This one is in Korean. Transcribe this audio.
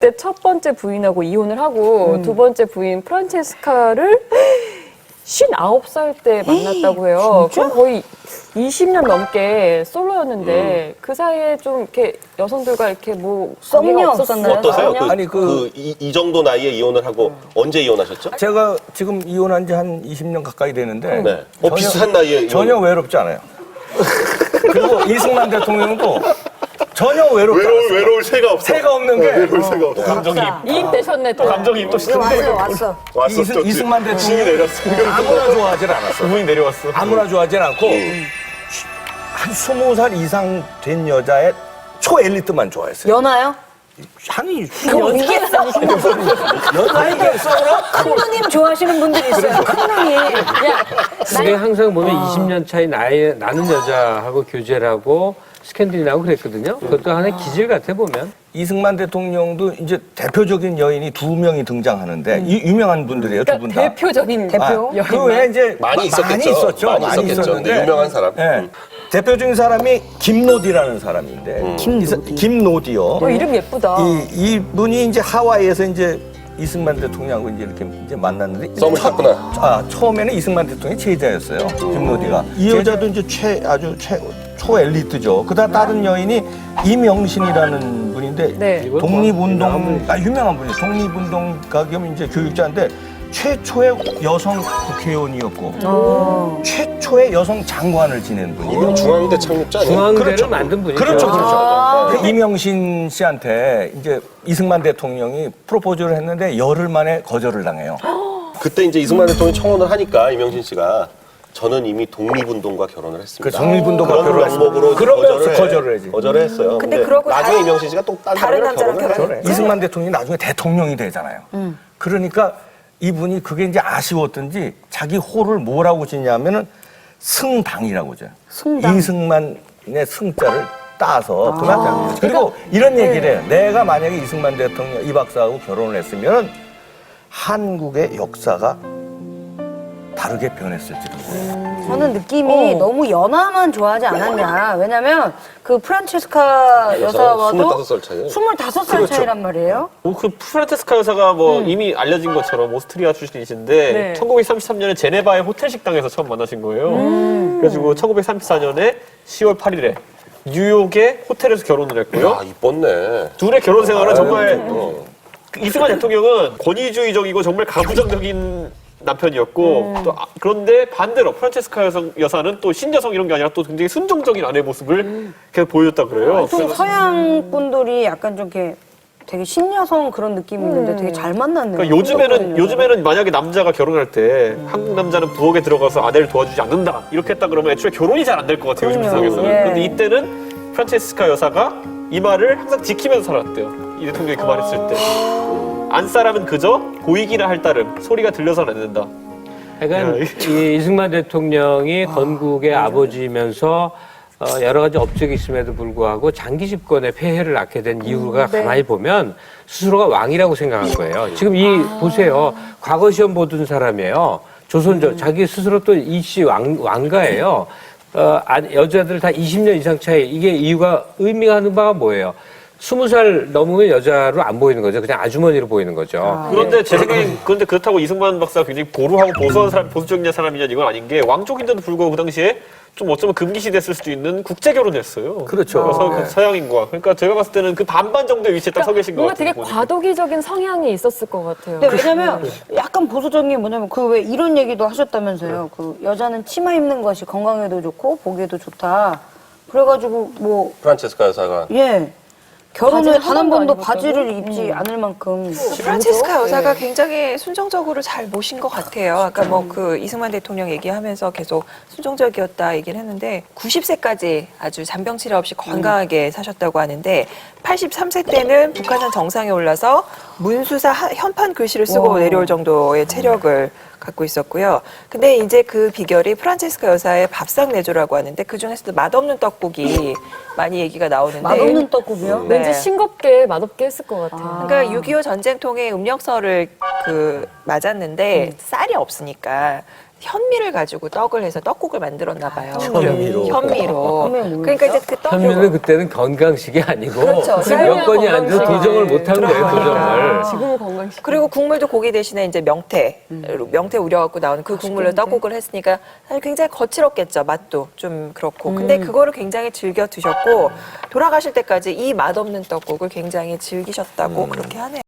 그때 첫 번째 부인하고 이혼을 하고 두 번째 부인 프란체스카를 59살 때 만났다고 해요. 그럼 거의 20년 넘게 솔로였는데 그 사이에 좀 이렇게 여성들과 이렇게 뭐 관계가 없었나요? 어떠세요? 아니, 이 정도 나이에 이혼을 하고 언제 이혼하셨죠? 제가 지금 이혼한 지 한 20년 가까이 되는데 네. 비슷한 나이에 전혀 외롭지 않아요. 그리고 이승만 대통령도 전혀 외롭지 않아요. 외로울 새가 없어. 새가 없는 게 외로울 새가 없어. 감정이입. 이입되셨네 또. 감정이입 또 시는데 왔어. 왔어. 이승만 신이 대통령이 내렸어. 아무나 좋아하진 않았어. 부분이 내려왔어. 아무나 좋아하진 않고 한 20살 이상 된 여자의 초엘리트만 좋아했어요. 연하요? 아니, 이겠어. 여자에게 써라? 큰 누님 좋아하시는 분들이 있어요. 큰 누님. 근데 항상 보면 20년 차이 나는 여자하고 교제를 하고 스캔들이 나고 그랬거든요. 그것도 하나의 기질 같아 보면. 이승만 대통령도 이제 대표적인 여인이 2명이 등장하는데 유명한 분들이에요, 두 분 다. 대표적인 그 외에 이제 많이 있었겠죠. 있었죠. 많이 있었겠죠. 근데 유명한 사람. 예. 대표적인 사람이 김노디라는 사람인데. 김노디요. 이름 예쁘다. 이분이 이제 하와이에서 이제 이승만 대통령하고 이제 이렇게 이제 만났는데. 썸을 탔구나. 처음에는 이승만 대통령이 제자였어요. 김노디가. 이 여자도 이제 아주 초엘리트죠. 그다음 다른 여인이 이명신이라는 분인데 네. 독립운동 유명한 분이에요. 독립운동가 겸 이제 교육자인데 최초의 여성 국회의원이었고 최초의 여성 장관을 지낸 분이에요. 중앙대 창립자 아니에요? 중앙대를 만든 분이죠. 그렇죠. 그 이명신 씨한테 이제 이승만 대통령이 프로포즈를 했는데 열흘 만에 거절을 당해요. 그때 이제 이승만 대통령이 청혼을 하니까 이명신 씨가 저는 이미 독립운동과 결혼을 했습니다. 그 독립운동과 그런 결혼을 방법으로 그러면서 거절을 하지. 거절을 했어요. 근데 그러고 나중에 이명신 씨가 또 다른 남자랑 결혼을 해요. 결혼했죠. 이승만 대통령이 나중에 대통령이 되잖아요. 그러니까 이분이 그게 이제 아쉬웠던지 자기 호를 뭐라고 짓냐면은 승당이라고 죠. 승당. 이승만의 승자를 따서 그만합니다. 그리고 이런 얘기를 해요. 내가 만약에 이승만 대통령 이 박사하고 결혼을 했으면 한국의 역사가 다르게 변했을지도 몰라요. 저는 느낌이 너무 연하만 좋아하지 않았냐. 왜냐면 그 프란체스카 여사와도 25살 차이에요. 25살 차이란 말이에요. 그 프란체스카 여사가 뭐 이미 알려진 것처럼 오스트리아 출신이신데 네. 1933년에 제네바의 호텔 식당에서 처음 만나신 거예요. 그래가지고 1934년에 10월 8일에 뉴욕의 호텔에서 결혼을 했고요. 야, 이뻤네. 둘의 결혼 생활은 정말 이승만 대통령은 권위주의적이고 정말 가부장적인 남편이었고 또 그런데 반대로 프란체스카 여사는 또 신여성 이런 게 아니라 또 굉장히 순종적인 아내 모습을 계속 보여줬다 그래요. 보통 서양 분들이 약간 좀 이렇게 되게 신여성 그런 느낌이 있는데 되게 잘 만났네요. 그러니까 요즘에는 만약에 남자가 결혼할 때 한국 남자는 부엌에 들어가서 아내를 도와주지 않는다 이렇게 했다 그러면 애초에 결혼이 잘 안 될 것 같아요. 요즘 세상에서는. 예. 그런데 이때는 프란체스카 여사가 이 말을 항상 지키면서 살았대요. 이 대통령이 그 말했을 때. 안사람은 그저 보이기나 할 따름 소리가 들려서는 안 된다. 그러니까 이 이승만 대통령이 건국의 아버지면서 여러 가지 업적이 있음에도 불구하고 장기 집권에 폐해를 낳게 된 이유가 가만히 보면 스스로가 왕이라고 생각한 거예요. 지금 보세요. 과거 시험 보던 사람이에요. 조선조 자기 스스로 또 이씨 왕가예요. 여자들 다 20년 이상 차이. 이게 이유가 의미가 하는 바가 뭐예요? 20살 넘으면 여자로 안 보이는 거죠. 그냥 아주머니로 보이는 거죠. 그런데 제 생각엔 그런데 그렇다고 이승만 박사가 굉장히 보루하고 보수한 사람, 보수적인 사람이냐 이건 아닌 게 왕족인데도 불구하고 그 당시에 좀 어쩌면 금기시 됐을 수도 있는 국제 결혼했어요. 그렇죠. 서양인과. 그러니까 제가 봤을 때는 그 반반 정도의 위치에 딱 서 계신 것 뭔가 같아요. 되게 과도기적인 성향이 있었을 것 같아요. 근데 왜냐면 약간 보수적인 게 뭐냐면 그 왜 이런 얘기도 하셨다면서요. 그 여자는 치마 입는 것이 건강에도 좋고 보기에도 좋다. 그래가지고 뭐 프란체스카 여사가 결혼을 바지를 단 한 하나도 번도 안 바지를 입지 않을 만큼 프란체스카 여사가 굉장히 순종적으로 잘 모신 것 같아요. 아까 뭐 그 이승만 대통령 얘기하면서 계속 순종적이었다 얘기를 했는데 90세까지 아주 잔병치레 없이 건강하게 사셨다고 하는데 83세 때는 북한산 정상에 올라서 문수사 현판 글씨를 쓰고 내려올 정도의 체력을 갖고 있었고요. 근데 이제 그 비결이 프란체스카 여사의 밥상 내조라고 하는데 그 중에서도 맛없는 떡국이 많이 얘기가 나오는데 맛없는 떡국이요? 네. 왠지 싱겁게 맛없게 했을 것 같아요. 그러니까 6.25 전쟁통에 음력설을 맞았는데 쌀이 없으니까 현미를 가지고 떡을 해서 떡국을 만들었나 봐요. 현미로. 현미로. 현미 뭐였죠? 그러니까 이제 그 떡. 현미는 그때는 건강식이 아니고 그렇죠. 지금 여건이 안 돼서 건강식. 도정을 못한 거예요. 도정을. 지금은 건강식. 그리고 국물도 고기 대신에 이제 명태 우려갖고 나오는 그 국물로 떡국을 했으니까 사실 굉장히 거칠었겠죠. 맛도 좀 그렇고. 근데 그거를 굉장히 즐겨 드셨고 돌아가실 때까지 이 맛없는 떡국을 굉장히 즐기셨다고 그렇게 하네요.